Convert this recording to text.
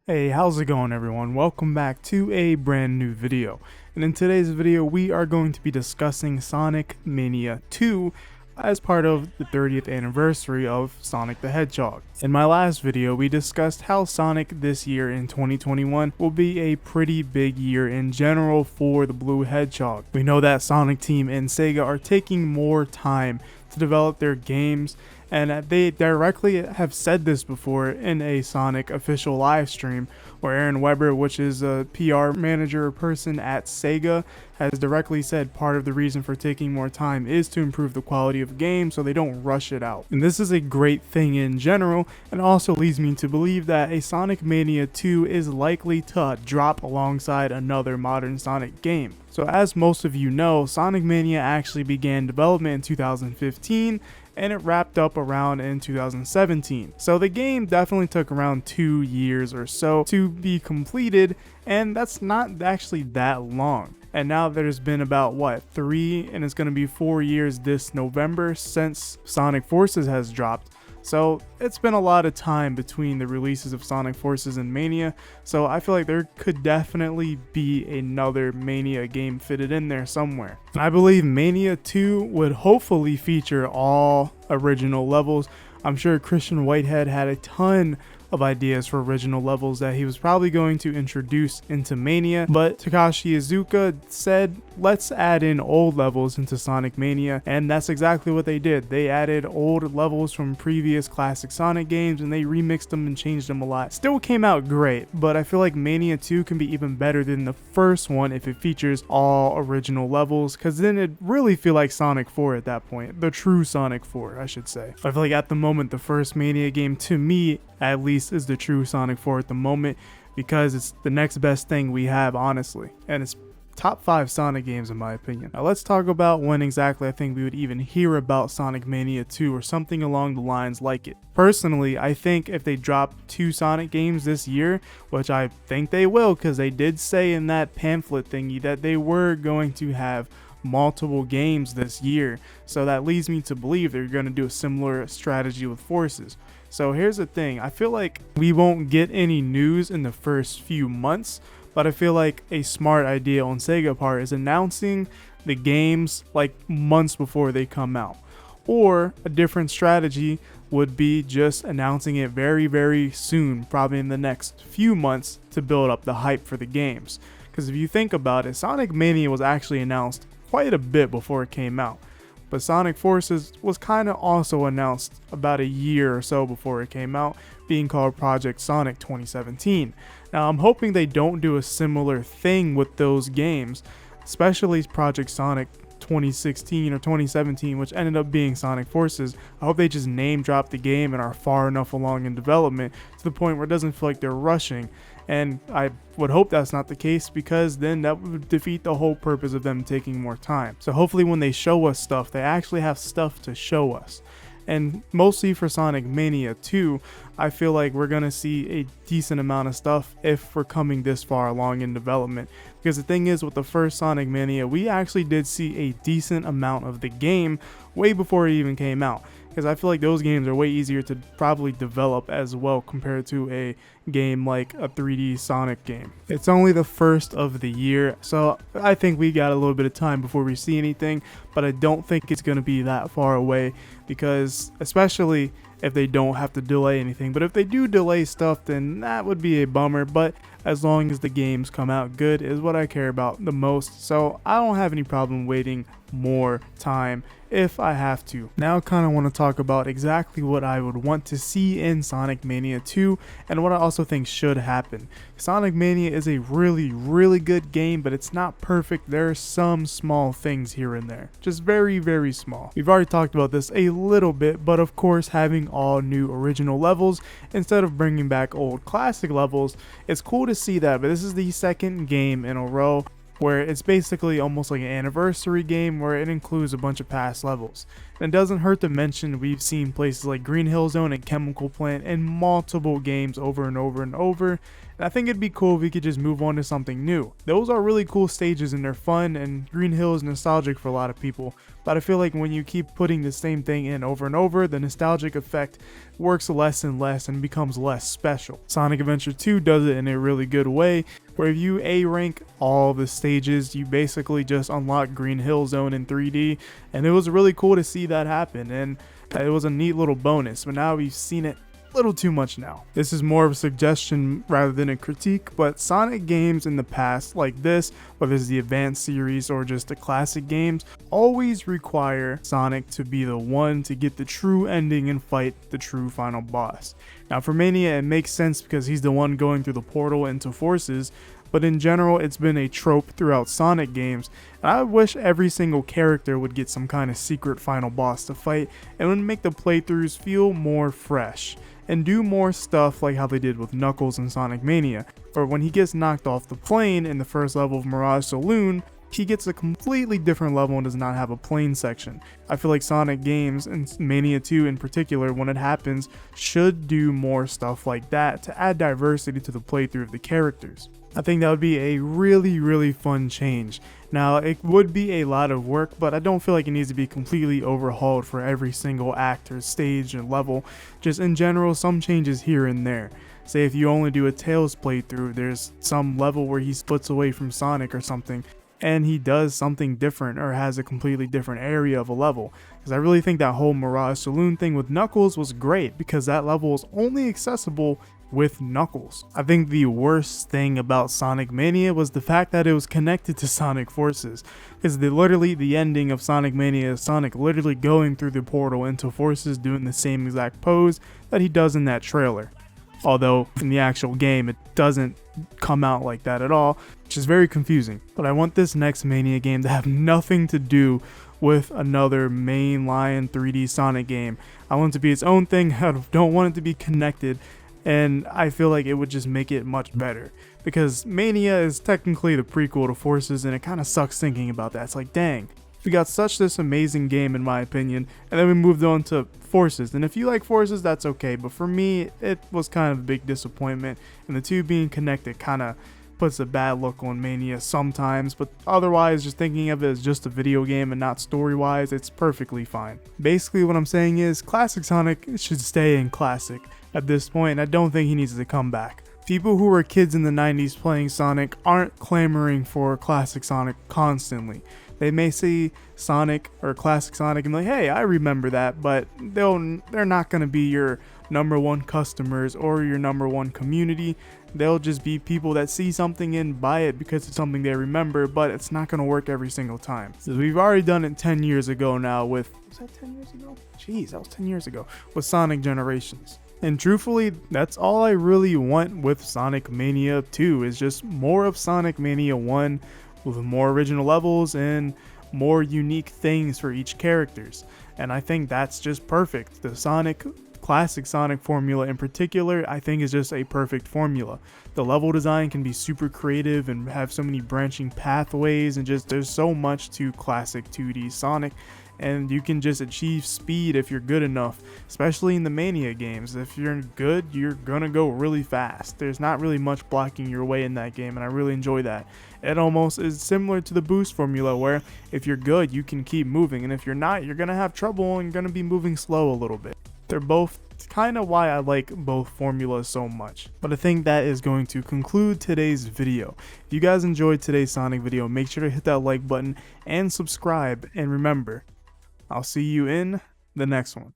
Hey, how's it going everyone? Welcome back to a brand new video. And in today's video we are going to be discussing Sonic Mania 2 as part of the 30th anniversary of Sonic the Hedgehog. In my last video we discussed how Sonic this year in 2021 will be a pretty big year in general for the Blue Hedgehog. We know that Sonic Team and Sega are taking more time to develop their games, and they directly have said this before in a Sonic official live stream where Aaron Weber, which is a PR manager person at Sega, has directly said part of the reason for taking more time is to improve the quality of games so they don't rush it out. And this is a great thing in general, and also leads me to believe that a Sonic Mania 2 is likely to drop alongside another modern Sonic game. So as most of you know, Sonic Mania actually began development in 2015 and it wrapped up around in 2017. So the game definitely took around 2 years or so to be completed, and that's not actually that long. And now there's been about 3 and it's going to be 4 years this November since Sonic Forces has dropped. So it's been a lot of time between the releases of Sonic Forces and Mania, so I feel like there could definitely be another Mania game fitted in there somewhere. And I believe Mania 2 would hopefully feature all original levels. I'm sure Christian Whitehead had a ton of ideas for original levels that he was probably going to introduce into Mania, but Takashi Iizuka said, let's add in old levels into Sonic Mania, and that's exactly what they did. They added old levels from previous classic Sonic games and they remixed them and changed them a lot. Still came out great, but I feel like Mania 2 can be even better than the first one if it features all original levels, because then it really feel like Sonic 4 at that point. The true Sonic 4, I should say. I feel like at the moment the first Mania game, to me at least, is the true Sonic 4 at the moment, because it's the next best thing we have, honestly, and it's top 5 Sonic games in my opinion. Now let's talk about when exactly I think we would even hear about Sonic Mania 2 or something along the lines like it. Personally, I think if they drop 2 Sonic games this year, which I think they will because they did say in that pamphlet thingy that they were going to have multiple games this year, so that leads me to believe they're going to do a similar strategy with Forces. So here's the thing, I feel like we won't get any news in the first few months, but I feel like a smart idea on Sega part is announcing the games like months before they come out. Or a different strategy would be just announcing it very soon, probably in the next few months, to build up the hype for the games. Because if you think about it, Sonic Mania was actually announced quite a bit before it came out. But Sonic Forces was kind of also announced about a year or so before it came out, being called Project Sonic 2017. Now I'm hoping they don't do a similar thing with those games, especially Project Sonic 2016 or 2017, which ended up being Sonic Forces. I hope they just name drop the game and are far enough along in development to the point where it doesn't feel like they're rushing. And I would hope that's not the case, because then that would defeat the whole purpose of them taking more time. So hopefully when they show us stuff, they actually have stuff to show us. And mostly for Sonic Mania 2, I feel like we're going to see a decent amount of stuff if we're coming this far along in development. Because the thing is, with the first Sonic Mania, we actually did see a decent amount of the game way before it even came out. Because I feel like those games are way easier to probably develop as well compared to a game like a 3D Sonic game. It's only the first of the year, so I think we got a little bit of time before we see anything, but I don't think it's going to be that far away, because especially if they don't have to delay anything. But if they do delay stuff, then that would be a bummer, but as long as the games come out good is what I care about the most, so I don't have any problem waiting more time if I have to. Now I kind of want to talk about exactly what I would want to see in Sonic Mania 2 and what I also think should happen. Sonic Mania is a really good game, but it's not perfect. There are some small things here and there, just very small. We've already talked about this a little bit, but of course having all new original levels instead of bringing back old classic levels, it's cool to see that. But this is the second game in a row where it's basically almost like an anniversary game where it includes a bunch of past levels. And it doesn't hurt to mention we've seen places like Green Hill Zone and Chemical Plant in multiple games over and over, And I think it'd be cool if we could just move on to something new. Those are really cool stages and they're fun, and Green Hill is nostalgic for a lot of people, but I feel like when you keep putting the same thing in over and over, the nostalgic effect works less and less and becomes less special. Sonic Adventure 2 does it in a really good way, where if you A rank all the stages, you basically just unlock Green Hill Zone in 3D, and it was really cool to see that happen, and it was a neat little bonus, but now we've seen it a little too much now. This is more of a suggestion rather than a critique, but Sonic games in the past like this, whether it's the Advanced series or just the classic games, always require Sonic to be the one to get the true ending and fight the true final boss. Now for Mania it makes sense because he's the one going through the portal into Forces, but in general it's been a trope throughout Sonic games, and I wish every single character would get some kind of secret final boss to fight and would make the playthroughs feel more fresh, and do more stuff like how they did with Knuckles in Sonic Mania, or when he gets knocked off the plane in the first level of Mirage Saloon, he gets a completely different level and does not have a plane section. I feel like Sonic games, and Mania 2 in particular, when it happens, should do more stuff like that to add diversity to the playthrough of the characters. I think that would be a really fun change. Now it would be a lot of work, but I don't feel like it needs to be completely overhauled for every single act or stage and level. Just in general, some changes here and there. Say if you only do a Tails playthrough, there's some level where he splits away from Sonic or something, and he does something different or has a completely different area of a level. Because I really think that whole Mirage Saloon thing with Knuckles was great, because that level is only accessible with Knuckles. I think the worst thing about Sonic Mania was the fact that it was connected to Sonic Forces, because literally the ending of Sonic Mania is Sonic literally going through the portal into Forces doing the same exact pose that he does in that trailer. Although in the actual game it doesn't come out like that at all, which is very confusing. But I want this next Mania game to have nothing to do with another mainline 3D Sonic game. I want it to be its own thing. I don't want it to be connected, and I feel like it would just make it much better, because Mania is technically the prequel to Forces, and it kind of sucks thinking about that. It's like, dang, we got such this amazing game in my opinion, and then we moved on to Forces, and if you like Forces that's okay, but for me it was kind of a big disappointment, and the two being connected kind of puts a bad look on Mania sometimes, but otherwise, just thinking of it as just a video game and not story-wise, it's perfectly fine. Basically what I'm saying is, Classic Sonic should stay in Classic at this point, and I don't think he needs to come back. People who were kids in the 90s playing Sonic aren't clamoring for Classic Sonic constantly. They may see Sonic or Classic Sonic and be like, hey, I remember that, but they're not going to be your #1 customers or your #1 community. They'll just be people that see something and buy it because it's something they remember, but it's not going to work every single time. So we've already done it 10 years ago now with, was that 10 years ago? Jeez, that was 10 years ago with Sonic Generations. And truthfully, that's all I really want with Sonic Mania 2, is just more of Sonic Mania 1 with more original levels and more unique things for each characters. And I think that's just perfect. The classic Sonic formula in particular, I think is just a perfect formula. The level design can be super creative and have so many branching pathways, and just there's so much to classic 2D Sonic, and you can just achieve speed if you're good enough, especially in the Mania games. If you're good, you're gonna go really fast. There's not really much blocking your way in that game, and I really enjoy that. It almost is similar to the boost formula, where if you're good, you can keep moving, and if you're not, you're gonna have trouble and gonna be moving slow a little bit. They're both kind of why I like both formulas so much. But I think that is going to conclude today's video. If you guys enjoyed today's Sonic video, make sure to hit that like button and subscribe, and remember, I'll see you in the next one.